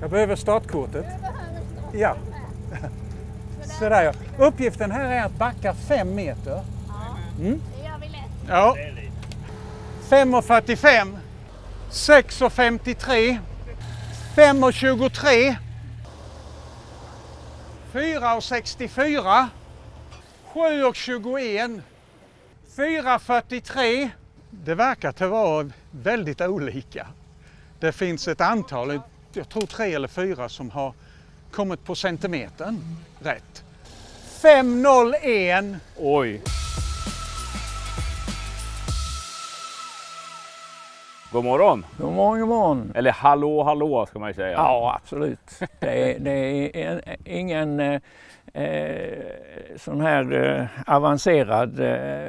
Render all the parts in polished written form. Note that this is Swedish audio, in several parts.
Jag behöver startkortet. Du behöver startkortet. Ja. Sådär ja. Uppgiften här är att backa 5 meter. Ja, det gör vi lätt. Ja. 5,45. 6,53. 5,23. 4,64. 7,21. 4,43. Det verkar att vara väldigt olika. Det finns ett antal, jag tror 3 eller 4 som har kommit på centimetern rätt. 5,01. Oj. God morgon. God morgon, god morgon. Eller hallå, hallå ska man ju säga. Ja, absolut. Det är ingen sån här avancerad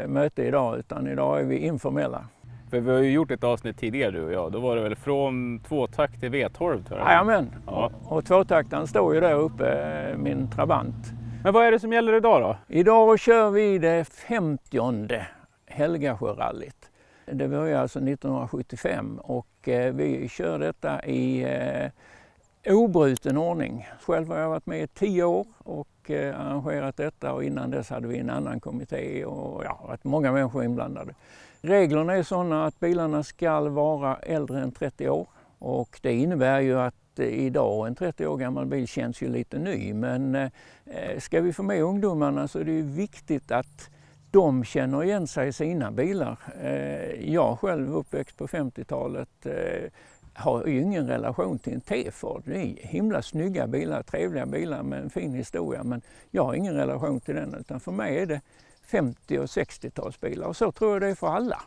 möte idag, utan idag är vi informella. För vi har ju gjort ett avsnitt tidigare du och jag. Då var det väl från tvåtakt till V12 tror jag. Jajamän. Ja. Och tvåtakten står ju där uppe, min Trabant. Men vad är det som gäller idag då? Idag kör vi det 50:e Helgasjörallyt. Det började alltså 1975 och vi kör detta i obruten ordning. Själv har jag varit med i 10 år och arrangerat detta, och innan dess hade vi en annan kommitté och varit många människor inblandade. Reglerna är sådana att bilarna ska vara äldre än 30 år, och det innebär ju att idag en 30 år gammal bil känns ju lite ny, men ska vi få med ungdomarna så är det ju viktigt att de känner igen sig i sina bilar. Jag själv uppväxt på 50-talet har ju ingen relation till en T-Ford. Det är himla snygga bilar, trevliga bilar med en fin historia, men jag har ingen relation till den, utan för mig är det 50- och 60-talsbilar, och så tror jag det är för alla.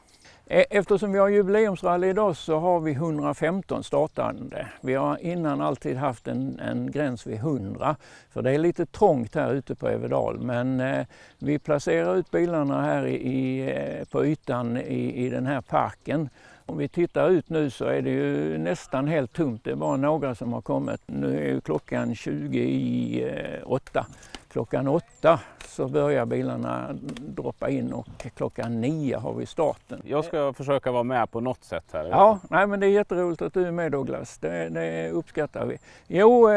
Eftersom vi har jubileumsrally idag så har vi 115 startande. Vi har innan alltid haft en gräns vid 100, för det är lite trångt här ute på Everdahl, men vi placerar ut bilarna här på ytan i den här parken. Om vi tittar ut nu så är det ju nästan helt tomt, det är bara några som har kommit. Nu är ju klockan 7:20. Klockan 8 så börjar bilarna droppa in och klockan 9 har vi starten. Jag ska försöka vara med på något sätt här. Ja, men det är jätteroligt att du är med, Douglas. Det uppskattar vi. Jo,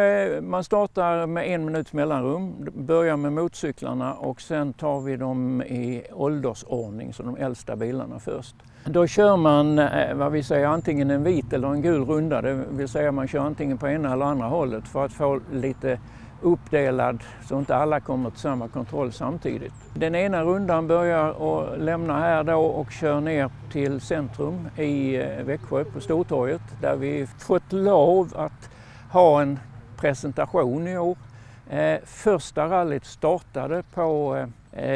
man startar med 1 minuts mellanrum, börjar med motorcyklarna och sen tar vi dem i åldersordning, så de äldsta bilarna först. Då kör man vad vi säger antingen en vit eller en gul runda, det vill säga man kör antingen på ena eller andra hållet för att få lite uppdelad så inte alla kommer till samma kontroll samtidigt. Den ena rundan börjar och lämna här då och kör ner till centrum i Växjö på Stortorget, där vi fått lov att ha en presentation i år. Första rallyt startade på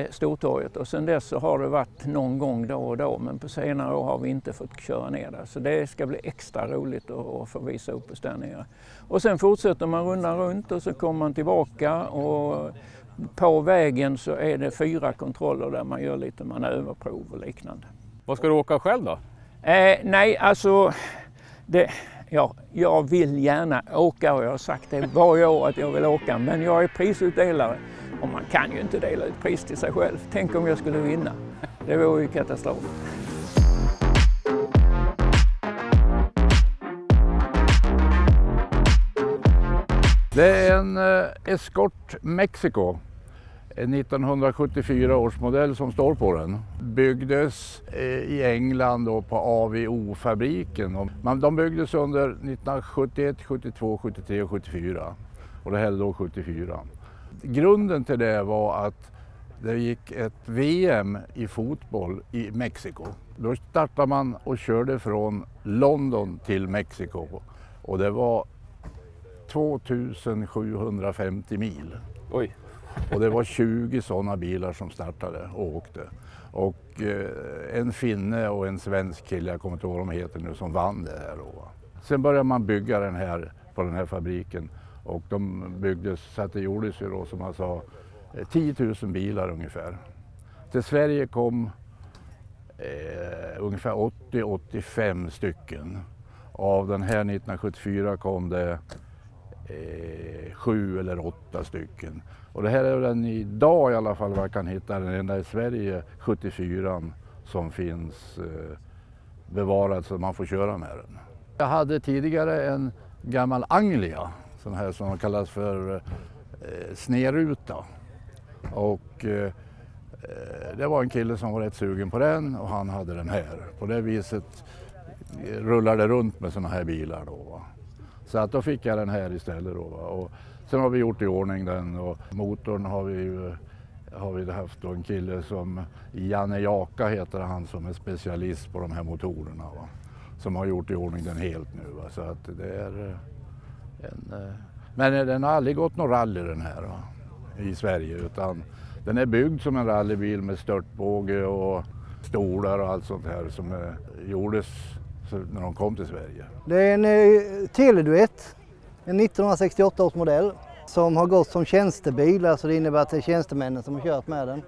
Stortorget, och sen dess så har det varit någon gång då och då, men på senare år har vi inte fått köra ner där. Så det ska bli extra roligt att få visa upp oss där nere. Och sen fortsätter man rundan runt och så kommer man tillbaka, och på vägen så är det 4 kontroller där man gör lite manöverprov och liknande. Vad ska du åka själv då? Nej, alltså jag vill gärna åka, och jag har sagt det varje år att jag vill åka, men jag är prisutdelare och man kan ju inte dela ut pris till sig själv. Tänk om jag skulle vinna. Det vore ju katastrof. Det är en Escort Mexico, 1974 års modell som står på den. Byggdes i England och på AVO-fabriken. De byggdes under 1971, 72, 73 och 74. Och det här är då 74. Grunden till det var att det gick ett VM i fotboll i Mexiko. Då startade man och körde från London till Mexiko, och det var 2750 mil. Oj. Och det var 20 sådana bilar som startade och åkte. Och en finne och en svensk kille, jag kommer inte ihåg vad de heter nu, som vann det här då. Sen började man bygga den här på den här fabriken, och de byggdes så att det gjordes ju då, som man sa, 10 000 bilar ungefär. Till Sverige kom ungefär 80-85 stycken. Av den här 1974 kom det 7 eller 8 stycken. Och det här är den idag i alla fall, vad jag kan hitta, den enda i Sverige 74 som finns bevarad så man får köra med den. Jag hade tidigare en gammal Anglia, sån här som kallas för sneruta. Och det var en kille som var rätt sugen på den och han hade den här. På det viset rullade runt med såna här bilar då, va? Så att då fick jag den här istället då, va? Och sen har vi gjort i ordning den och motorn har vi haft då en kille som Janne Jaka heter han, som är specialist på de här motorerna, va? Som har gjort i ordning den helt nu, va? Så att det är men den har aldrig gått någon rally den här, va? I Sverige, utan den är byggd som en rallybil med störtbåge och stolar och allt sånt här som gjordes när de kom till Sverige. Det är en Teleduett, en 1968 års modell som har gått som tjänstebil, alltså det innebär att det är tjänstemännen som har kört med den.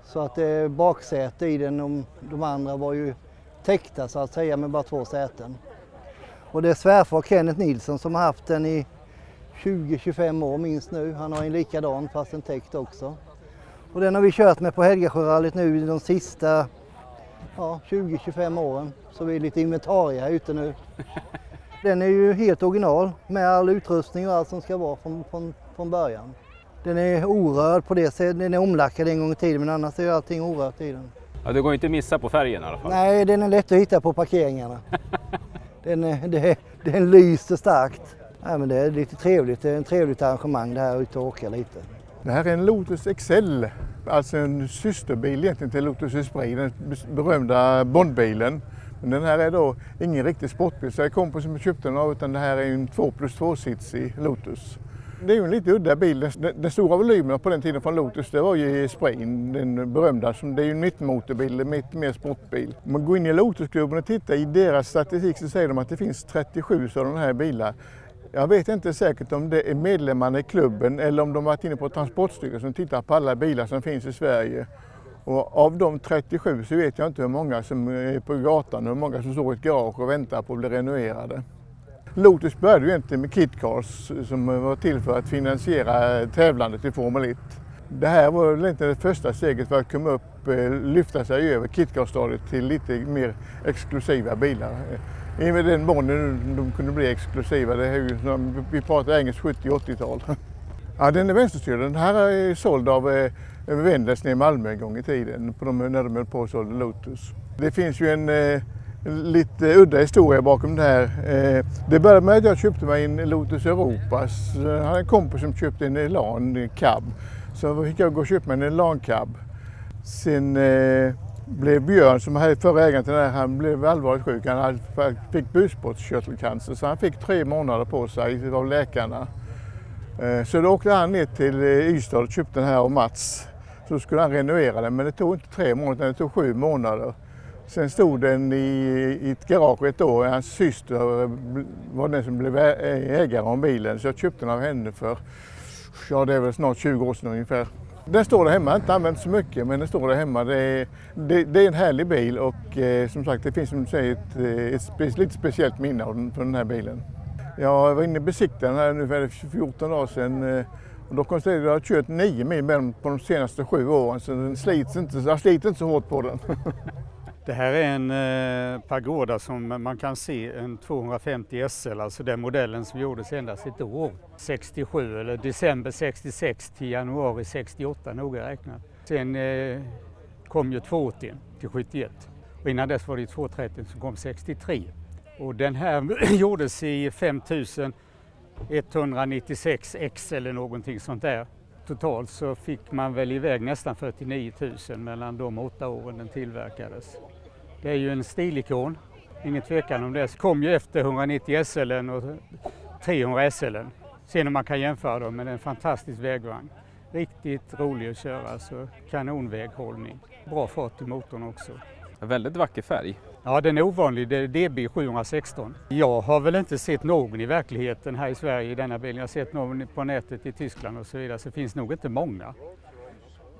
Så att det är baksäte i den, de andra var ju täckta så att säga med bara 2 säten. Och det är svärfar Kenneth Nilsson som har haft den i 20-25 år minst nu. Han har en likadan fast en täckt också. Och den har vi kört med på Helgasjörallyt nu de sista 20-25 åren. Så vi är lite inventarier här ute nu. Den är ju helt original med all utrustning och allt som ska vara från början. Den är orörd på det sättet, den är omlackad en gång i tiden men annars är ju allting orört i den. Ja, det går inte att missa på färgen i alla fall. Nej, den är lätt att hitta på parkeringarna. Den lyser starkt. Ja, men det är lite trevligt, det är ett trevligt arrangemang det här ute och åka lite. Det här är en Lotus XL, alltså en systerbil egentligen till Lotus Esprit, den berömda Bondbilen. Men den här är då ingen riktig sportbil, så jag kompis som köpte den av, utan det här är en 2+2-sitsig Lotus. Det är ju en lite udda bil. Den stora volymen på den tiden från Lotus, det var ju Esprit, den berömda. Det är ju en mittmotorbil, mer sportbil. Om man går in i Lotusklubben och tittar i deras statistik så säger de att det finns 37 sådana här bilar. Jag vet inte säkert om det är medlemmarna i klubben eller om de har varit inne på Transportstyrelsen och tittar på alla bilar som finns i Sverige. Och av de 37 så vet jag inte hur många som är på gatan och hur många som står i ett garage och väntar på att bli renoverade. Lotus började ju egentligen med KitCars som var till för att finansiera tävlandet i Formel 1. Det här var väl inte det första steget för att komma upp, lyfta sig över KitCar-stadiet till lite mer exklusiva bilar. I med den månen de kunde bli exklusiva, det är ju, vi pratar engelskt 70-80-tal. Ja, den är vänsterstyrd. Den här är såld av Wendels i Malmö en gång i tiden, när de höll på och sålde Lotus. Det finns ju en lite udda historia bakom det här. Det började med att jag köpte mig en Lotus Europas. Jag hade en kompis som köpte en Elan cab. Så fick jag gå och köpa mig en Elan cab. Sen blev Björn, som hade förra ägaren till den här, han blev allvarligt sjuk. Han fick bukspottkörtelcancer så han fick 3 månader på sig av läkarna. Så då åkte han ner till Ystad och köpte den här av Mats. Så skulle han renovera den, men det tog inte 3 månader, det tog 7 månader. Sen stod den i ett garage ett år. Hans syster var den som blev ägare om bilen, så jag köpte den av henne för, det är väl snart 20 år sedan ungefär. Den står där hemma, inte använt så mycket, men den står där hemma. Det är en härlig bil och som sagt det finns som du säger ett lite speciellt minne av den här bilen. Jag var inne i besiktningen här nu för 14 år sedan och då konstaterade jag att jag har kört 9 mil med den på de senaste 7 åren, så den jag sliter inte så hårt på den. Det här är en Pagoda som man kan se, en 250 SL, alltså den modellen som gjordes endast ett år. 67 eller december 66 till januari 68 noga räknat. Sen kom ju 280 till 71 och innan dess var det 230 som kom 63. Och den här gjordes i 5196 X eller någonting sånt där. Totalt så fick man väl iväg nästan 49 000 mellan de 8 åren den tillverkades. Det är ju en stilikon, ingen tvekan om det. Så kom ju efter 190 SL och 300 SL. Sen om man kan jämföra dem med en fantastisk vägvagn. Riktigt rolig att köra, så kanonväghållning. Bra fart i motorn också. Väldigt vacker färg. Ja, den är ovanlig, det är DB 716. Jag har väl inte sett någon i verkligheten här i Sverige i denna bilen. Jag har sett någon på nätet i Tyskland och så vidare, så det finns nog inte många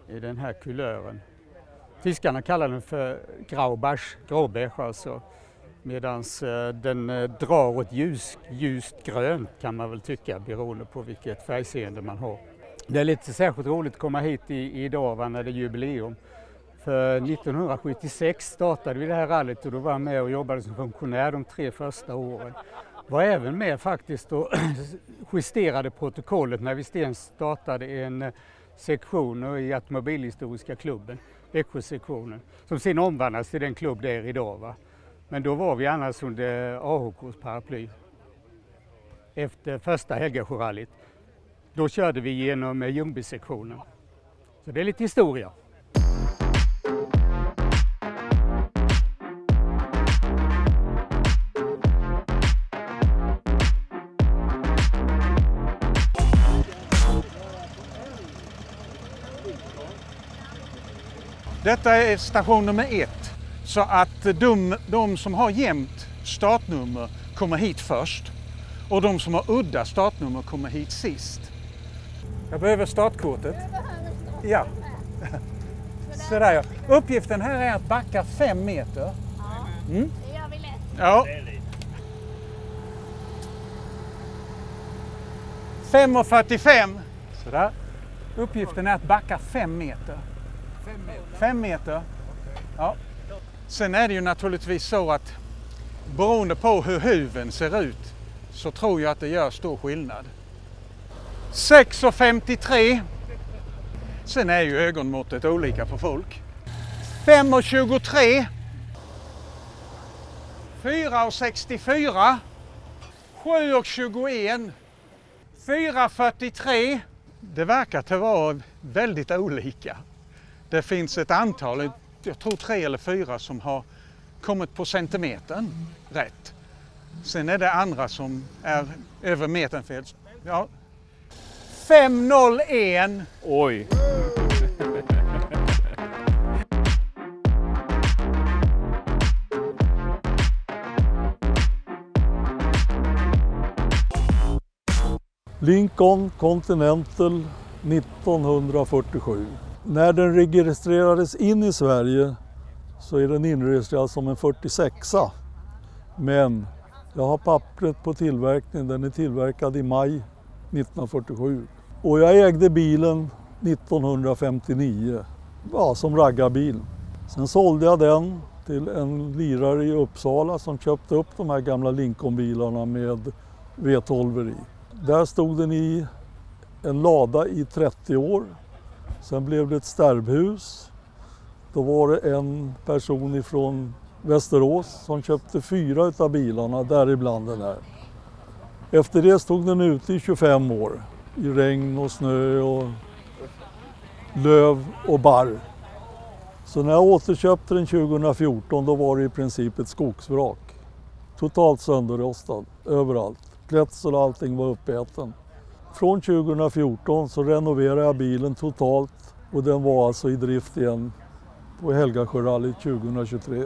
i den här kulören. Tyskarna kallar den för gråbeige alltså, medan den drar åt ljust grönt kan man väl tycka, beroende på vilket färgseende man har. Det är lite särskilt roligt att komma hit idag när det är jubileum. För 1976 startade vi det här rallyt och då var jag med och jobbade som funktionär de 3 första åren. Var även med faktiskt och justerade protokollet när vi sen startade en sektion i Automobilhistoriska klubben, Växjösektionen, som sen omvandlades till den klubb det är idag. Va? Men då var vi annars under AHKs paraply. Efter första Helgasjörallyt, då körde vi genom Ljungbysektionen. Så det är lite historia. Detta är station nummer 1, så att de som har jämnt startnummer kommer hit först och de som har udda startnummer kommer hit sist. Jag behöver startkortet. Ja. Sådär ja. Uppgiften här är att backa 5 meter. Ja, det gör vi lätt. Ja. 5,45. Sådär. Uppgiften är att backa 5 meter. 5 meter. Ja. Sen är det ju naturligtvis så att beroende på hur huven ser ut så tror jag att det gör stor skillnad. 6,53. Sen är ju ögonmåttet olika på folk. 5,23. 4,64. 7,21. 4,43. Det verkar att vara väldigt olika. Det finns ett antal, jag tror 3 eller 4 som har kommit på centimetern rätt. Sen är det andra som är över metern fel. Ja. 5,01. Oj! Lincoln Continental 1947. När den registrerades in i Sverige så är den inregistrerad som en 46a. Men jag har pappret på tillverkningen, den är tillverkad i maj 1947. Och jag ägde bilen 1959, ja, som raggarbil. Sen sålde jag den till en lirare i Uppsala som köpte upp de här gamla Lincoln-bilarna med V12 i. Där stod den i en lada i 30 år. Sen blev det ett stärbhus. Då var det en person ifrån Västerås som köpte 4 av bilarna, däribland den här. Efter det stod den ute i 25 år. I regn och snö och löv och barr. Så när jag återköpte den 2014 då var det i princip ett skogsvrak. Totalt sönderrostad, överallt. Klätsel och allting var uppäten. Från 2014 så renoverade jag bilen totalt och den var alltså i drift igen på Helgasjörallyt 2023.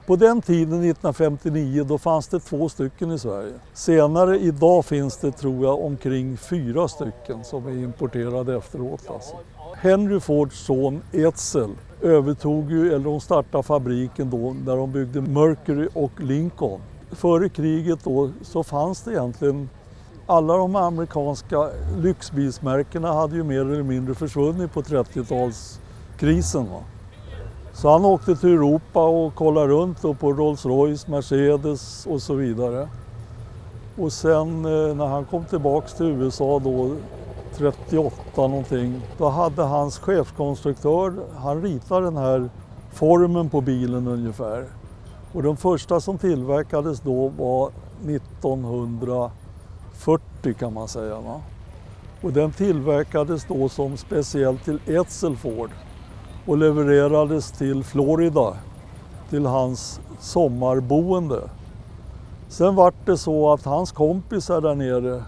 På den tiden 1959 då fanns det 2 stycken i Sverige. Senare idag finns det tror jag omkring 4 stycken som är importerade efteråt. Alltså. Henry Fords son Edsel övertog ju, eller de startade fabriken då när de byggde Mercury och Lincoln. Före kriget då så fanns det egentligen alla de amerikanska lyxbilsmärkena hade ju mer eller mindre försvunnit på 30-talskrisen. Så han åkte till Europa och kollade runt då på Rolls-Royce, Mercedes och så vidare. Och sen när han kom tillbaks till USA då 38 någonting, då hade hans chefskonstruktör, han ritade den här formen på bilen ungefär. Och den första som tillverkades då var 1940 kan man säga. Va? Och den tillverkades då som speciellt till Edsel Ford och levererades till Florida, till hans sommarboende. Sen var det så att hans kompisar där nere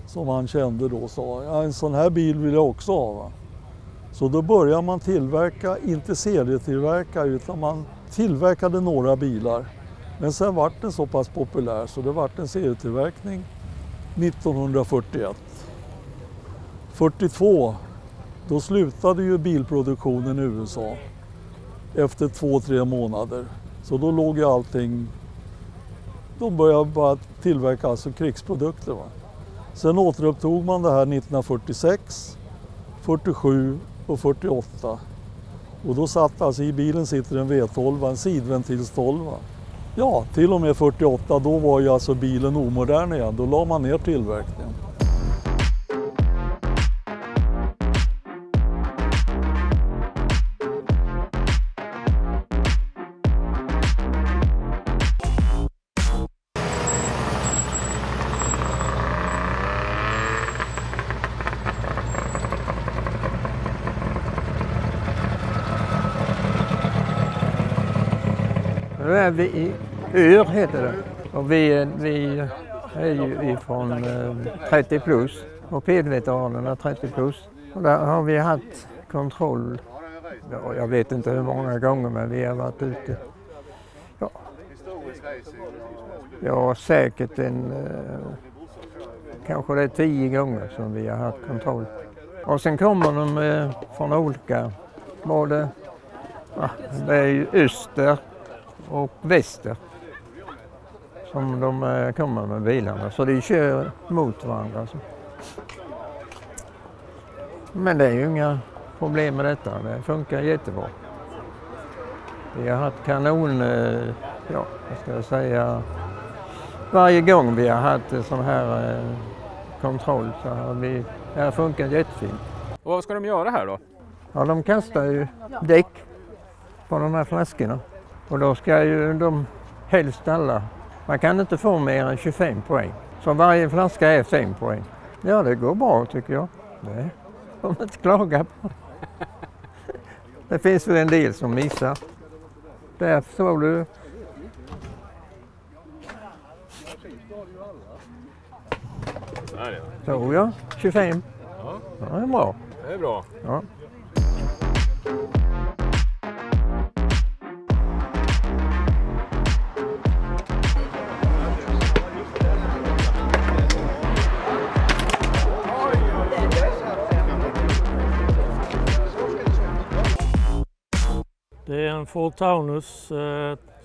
som han kände då sa, ja, en sån här bil vill jag också ha. Va? Så då började man tillverka, inte serietillverka utan man tillverkade några bilar. Men sen var den så pass populär så det var en serietillverkning 1941. 42 då slutade ju bilproduktionen i USA efter 2-3 månader. Så då låg ju allting, de började bara tillverka alltså krigsprodukter. Va? Sen återupptog man det här 1946, 47 och 48. Och då satt alltså i bilen sitter en V12, en sidventilstolva. Ja, till och med 48, då var ju alltså bilen omodern igen. Då la man ner tillverkningen. Nu är vi i Ur heter det och vi är ju ifrån 30 plus och pedveteranerna 30 plus. Och där har vi haft kontroll, ja, jag vet inte hur många gånger men vi har varit ute. Ja säkert kanske det är 10 gånger som vi har haft kontroll. Och sen kommer de från olika, både det är ju öster och väster som de kommer med bilarna, så de kör mot varandra. Men det är ju inga problem med detta, det funkar jättebra. Vi har haft kanon, ja vad ska jag säga, varje gång vi har haft sån här kontroll så har det har funkat jättefint. Och vad ska de göra här då? Ja, de kastar ju däck på de här flaskorna. Och då ska ju de helst alla, man kan inte få mer än 25 poäng. Så varje flaska är 5 poäng. Ja, det går bra tycker jag. Det får man inte klaga på. Det finns väl en del som missar. Där såg du. Så ja, 25. Ja, det är bra. Det är bra. Ja. Det är en Ford Taunus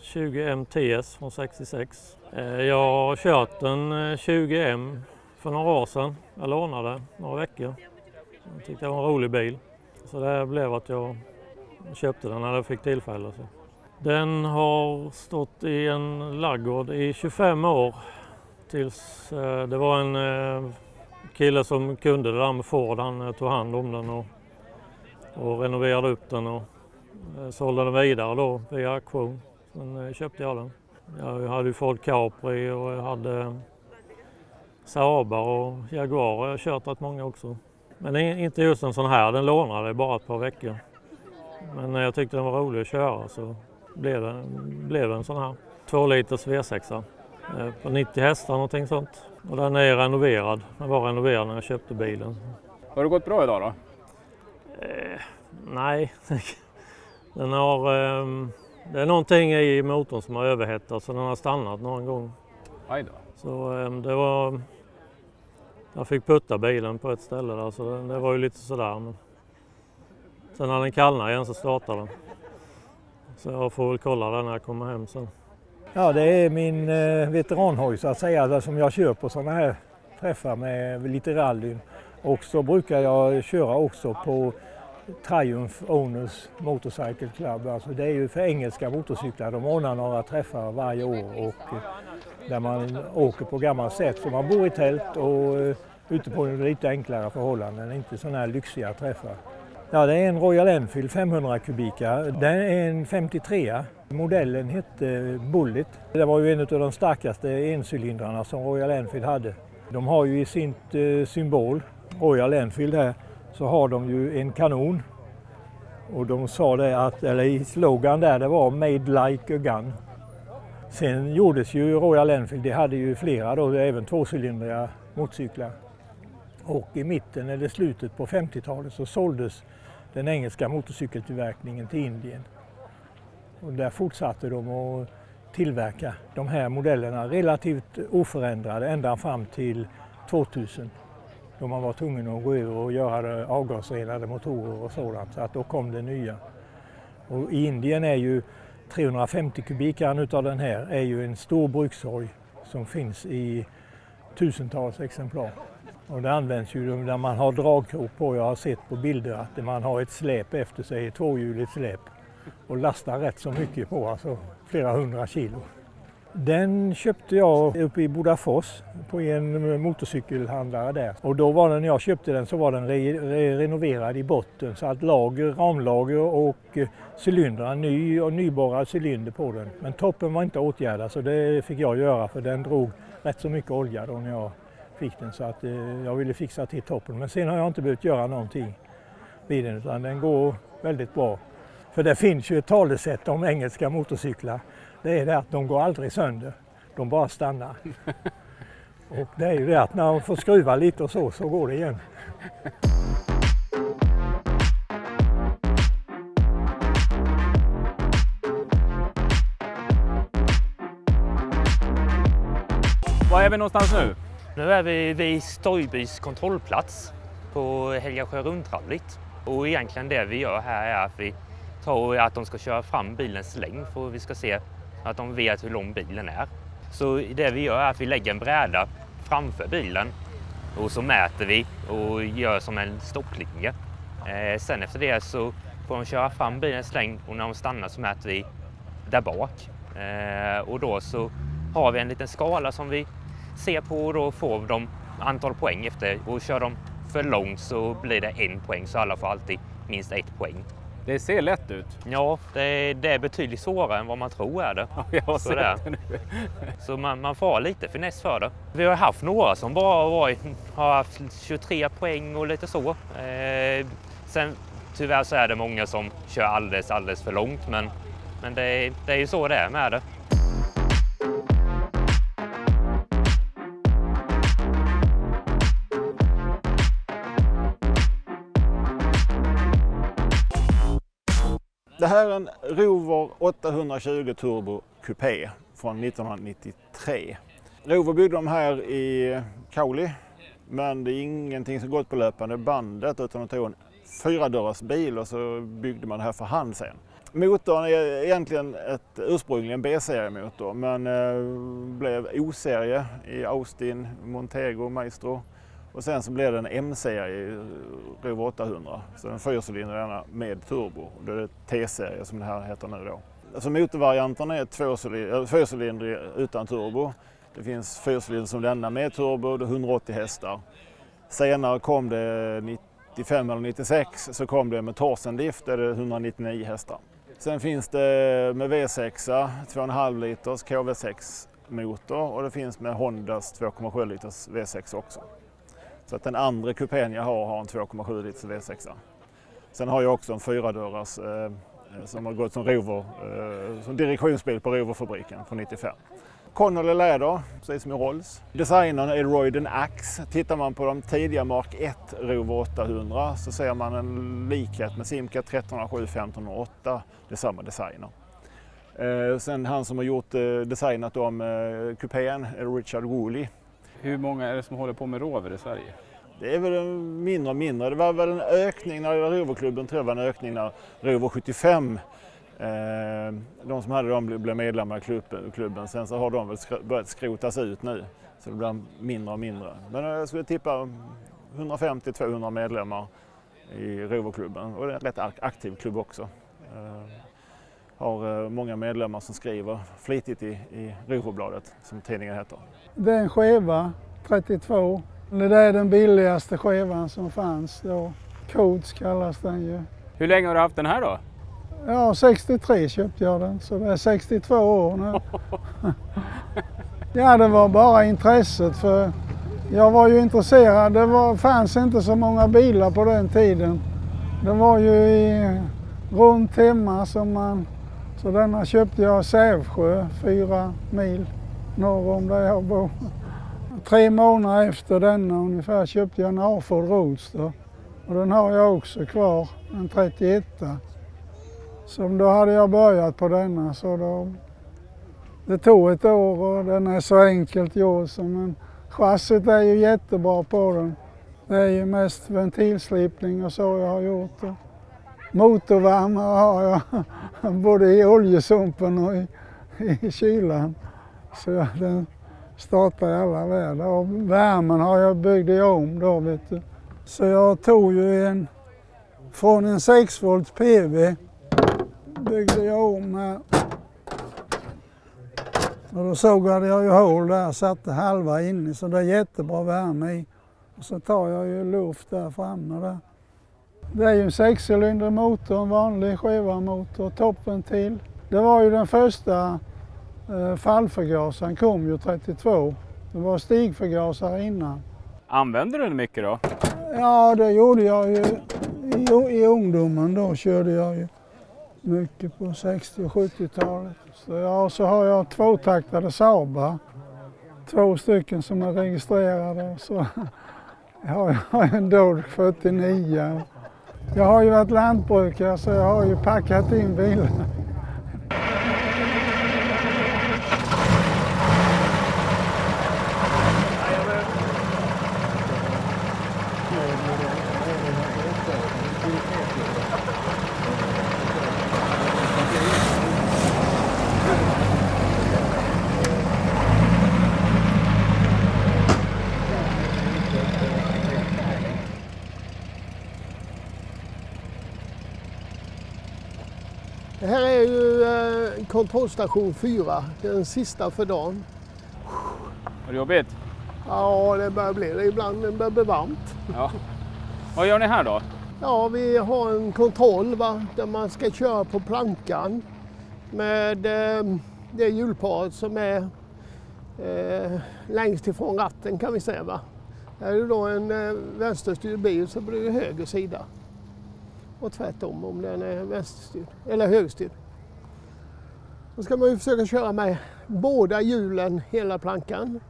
20 MTS från 66. Jag har kört en 20M för några år sedan. Jag lånade några veckor. Jag tyckte det var en rolig bil. Så det blev att jag köpte den när jag fick tillfälle. Den har stått i en laggård i 25 år. Tills det var en kille som kunde det där med Ford. Han tog hand om den och renoverade upp den. Och sålde den vidare då via auktion. Sen köpte jag den. Jag hade ju Ford Capri och jag hade Saabar och Jaguar. Jag har kört rätt många också. Men inte just en sån här, den lånade jag bara ett par veckor. Men när jag tyckte den var rolig att köra så blev det en sån här 2 liters V6 på 90 hästar någonting sånt. Och den är renoverad. Den var renoverad när jag köpte bilen. Har det gått bra idag då? Nej. Den har, det är någonting i motorn som har överhettat så den har stannat någon gång. Aj då. Så det var, jag fick putta bilen på ett ställe där så det var ju lite sådär. Men sen när den kallnade igen så startade den. Så jag får väl kolla den när jag kommer hem sen. Ja, det är min veteranhoj så att säga som jag kör på sådana här träffar med lite rallyn. Och så brukar jag köra också på Triumph Owners Motorcycle Club. Alltså det är ju för engelska motorcyklar. De ordnar några träffar varje år och där man åker på gammalt sätt. Så man bor i tält och ute på lite enklare förhållanden, inte sådana här lyxiga träffar. Ja, det är en Royal Enfield 500 kubika. Den är en 53. Modellen hette Bullet. Det var ju en av de starkaste encylindrarna som Royal Enfield hade. De har ju i sin symbol, Royal Enfield här, så har de ju en kanon. Och de sa det att, eller i slogan där, det var Made like a gun. Sen gjordes ju Royal Enfield, det hade ju flera då, även tvåcylindriga motorcyklar. Och i mitten eller slutet på 50-talet så såldes den engelska motorcykeltillverkningen till Indien. Och där fortsatte de att tillverka de här modellerna relativt oförändrade ända fram till 2000. Då man var tvungen att gå över och göra avgasrenade motorer och sådant. Så att då kom det nya. Och i Indien är ju 350 kubikaren utav den här är ju en stor brukshoj som finns i tusentals exemplar. Och det används ju när man har dragkrok på. Jag har sett på bilder att man har ett släp efter sig, ett tvåhjuligt släp. Och lastar rätt så mycket på, alltså flera 100 kilo. Den köpte jag uppe i Bodafors på en motorcykelhandlare där. Och då var den, när jag köpte den så var den renoverad i botten så att ramlager och cylindrar, nyborrad cylinder på den. Men toppen var inte åtgärdad så det fick jag göra för den drog rätt så mycket olja då när jag fick den så att jag ville fixa till toppen. Men sen har jag inte behövt göra någonting vid den utan den går väldigt bra. För det finns ju ett talesätt om engelska motorcyklar. Det är det att de går aldrig sönder, de bara stannar. Och det är ju det att när man får skruva lite och så går det igen. Var är vi någonstans nu? Nu är vi vid Stojbys kontrollplats på Helgasjö rundrallyt. Och egentligen det vi gör här är att vi tror att de ska köra fram bilens längd för vi ska se att de vet hur lång bilen är. Så det vi gör är att vi lägger en bräda framför bilen och så mäter vi och gör som en stopplinje. Sen efter det så får de köra fram bilens längd och när de stannar så mäter vi där bak. Och då så har vi en liten skala som vi ser på och då får de antal poäng efter och kör de för långt så blir det 1 poäng så alla får alltid minst 1 poäng. Det ser lätt ut. Ja, det är betydligt svårare än vad man tror är det. Ja, jag ser det nu. Så man får ha lite finess för det. Vi har haft några som bara har haft 23 poäng och lite så. Sen tyvärr så är det många som kör alldeles för långt men det är ju så det är med det. Det här är en Rover 820 Turbo Coupé från 1993. Rover byggde de här i Kauli, men det är ingenting som gått på löpande bandet utan de tog en 4-dörrars bil och så byggde man det här för hand sen. Motorn är egentligen ursprungligen B-seriemotor men blev O-serie i Austin, Montego, Maestro. Och sen så blev det en M-serie, Rover 800, så en 4-cylindrare med turbo. Det är T-serie som det här heter nu då. Alltså motorvarianten är 4-cylindrig utan turbo. Det finns 4-cylindrar som denna med turbo, det är 180 hästar. Senare kom det 95 eller 96 så kom det med Torsenlift, det är 199 hästar. Sen finns det med V6, 2,5 liters KV6 motor och det finns med Hondas 2,7 liters V6 också. Så att den andra kupén jag har en 2,7 liters V6. Sen har jag också en 4-dörrars som har gått som Rover, som direktionsbil på Roverfabriken från 95. Connolly läder, precis som i Rolls. Designern är Royden Axe. Tittar man på de tidiga Mark 1 Rover 800 så ser man en likhet med Simca 1307 1508. Det är samma designer. Sen han som har gjort designat om kupén är Richard Woolley. Hur många är det som håller på med Rover i Sverige? Det är väl mindre och mindre. Det var väl en ökning när Roverklubben tror jag var en ökning när Rover 75 de som hade dem blev medlemmar i klubben. Sen så har de väl börjat skrotas ut nu så det blir mindre och mindre. Men jag skulle tippa 150-200 medlemmar i Roverklubben och det är en rätt aktiv klubb också. Har många medlemmar som skriver flitigt i Roverbladet som tidningen heter. Det är en skeva, 32. Det är den billigaste skevan som fanns då. Codes kallas den ju. Hur länge har du haft den här då? Ja, 63 köpte jag den, så det är 62 år nu. Ja, det var bara intresset för jag var ju intresserad. Det fanns inte så många bilar på den tiden. Det var ju runt hemma så denna köpte jag Sävsjö, 4 mil norr om där jag bor. 3 månader efter denna ungefär köpte jag en A-Ford Roadster och den har jag också kvar, en 31. Så då hade jag börjat på denna så det tog ett år och den är så enkelt gjord men chassit är ju jättebra på den. Det är ju mest ventilslipning och så jag har gjort. Motorvärmare har jag både i oljesumpen och i kylan. Så den startar i alla väder. Och värmen har jag byggt om då vet du. Så jag tog ju från en 6 volts PV byggde jag om här Och då sågade jag ju hål där, satte halva inne så det är jättebra värme i. Och så tar jag ju luft där framme där. Det är ju en 6-cylindrig motor, en vanlig skivarmotor, toppventil. Det var ju den första fallförgasaren, kom ju 32. Det var stigförgasare innan. Använder du den mycket då? Ja, det gjorde jag ju i ungdomen. Då körde jag ju mycket på 60- och 70-talet. Så har jag 2-taktade Saabar. 2 stycken som är registrerade. Så jag har en Dodge 49. Jag har ju varit lantbrukare så jag har ju packat in bilar. Det här är ju kontrollstation 4, den sista för dagen. Var det jobbigt? Ja, det börjar bli det. Ibland det börjar bli varmt. Ja. Vad gör ni här då? Ja, vi har en kontroll där man ska köra på plankan med det hjulparet som är längst ifrån ratten kan vi säga. Va? Är det då en vänsterstyrd bil så blir det höger sida. Och tvärtom om den är vänsterstyrd eller högerstyrd. Då ska man ju försöka köra med båda hjulen hela plankan.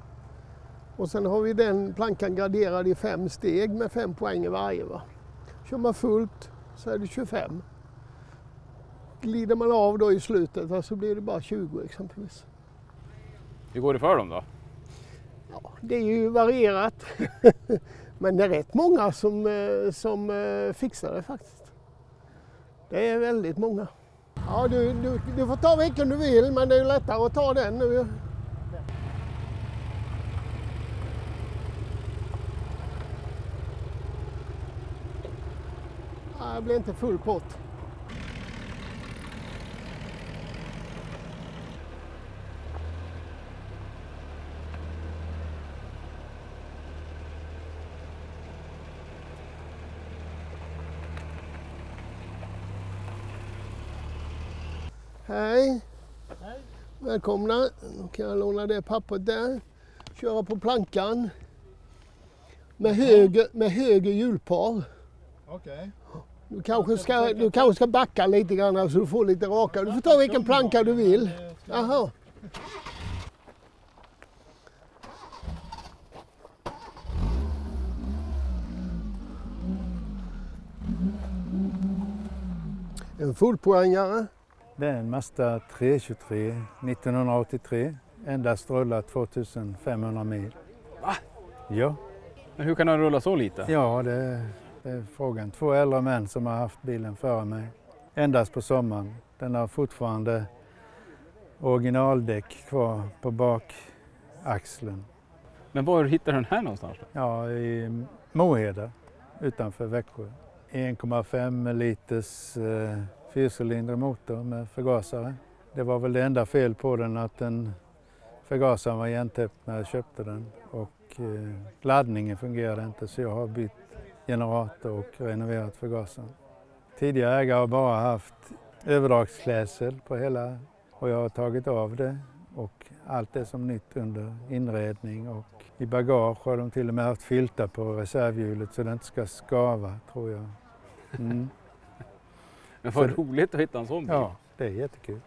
Och sen har vi den plankan graderad i 5 steg med 5 poäng i varje. Va? Kör man fullt så är det 25. Glider man av då i slutet så blir det bara 20 exempelvis. Hur går det för dem då? Ja, det är ju varierat. Men det är rätt många som fixar det faktiskt. Det är väldigt många. Ja, du får ta vilken du vill, men det är lättare att ta den nu. Ja, det blir inte full pott. Hej. Hej. Välkomna. Då kan jag låna det pappret där. Köra på plankan. Med höger hjulpar. Okej. Du kanske ska backa lite grann så du får lite raka. Du får ta vilken planka du vill. Aha. En fullpoängare. Det är en Mazda 323 1983. Endast rullat 2500 mil. Va? Ja. Men hur kan den rulla så lite? Ja, det är frågan. 2 äldre män som har haft bilen före mig. Endast på sommaren. Den har fortfarande originaldäck kvar på bakaxeln. Men var hittar du den här någonstans då? Ja, i Moheda utanför Växjö. 1,5 liters 4-cylindrig motor med förgasare. Det var väl det enda fel på den att förgasaren var igentäppt när jag köpte den. Och laddningen fungerade inte så jag har bytt generator och renoverat förgasaren. Tidigare ägare har bara haft överdragsklädsel på hela och jag har tagit av det. Och allt är som nytt under inredning och i bagage har de till och med haft filtar på reservhjulet så det inte ska skava tror jag. Mm. Men vad roligt att hitta en sån bil. Ja, det är jättekul.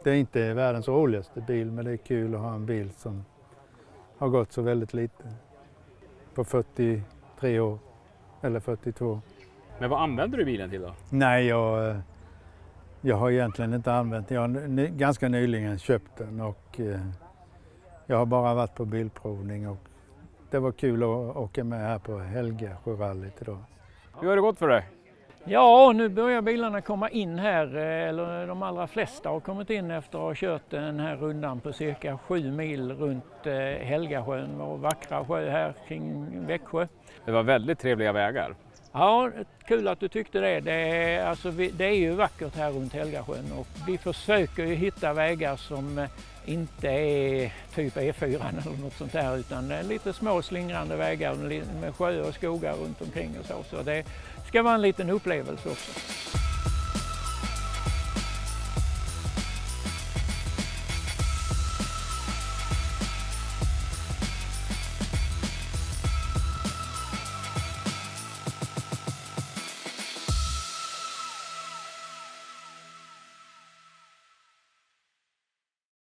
Det är inte världens roligaste bil men det är kul att ha en bil som har gått så väldigt lite. På 43 år eller 42. Men vad använder du bilen till då? Nej, jag har egentligen inte använt den. Jag har ganska nyligen köpt den och jag har bara varit på bilprovning och det var kul att åka med här på Helgasjörallyt idag. Hur har det gått för dig? Ja, nu börjar bilarna komma in här, eller de allra flesta har kommit in efter att ha kört den här rundan på cirka 7 mil runt Helgasjön och vackra sjö här kring Växjö. Det var väldigt trevliga vägar. Ja, kul att du tyckte det. Det är ju vackert här runt Helgasjön och vi försöker ju hitta vägar som inte är typ E4 eller något sånt där utan lite små slingrande vägar med sjö och skogar runt omkring och så. Så det ska vara en liten upplevelse också.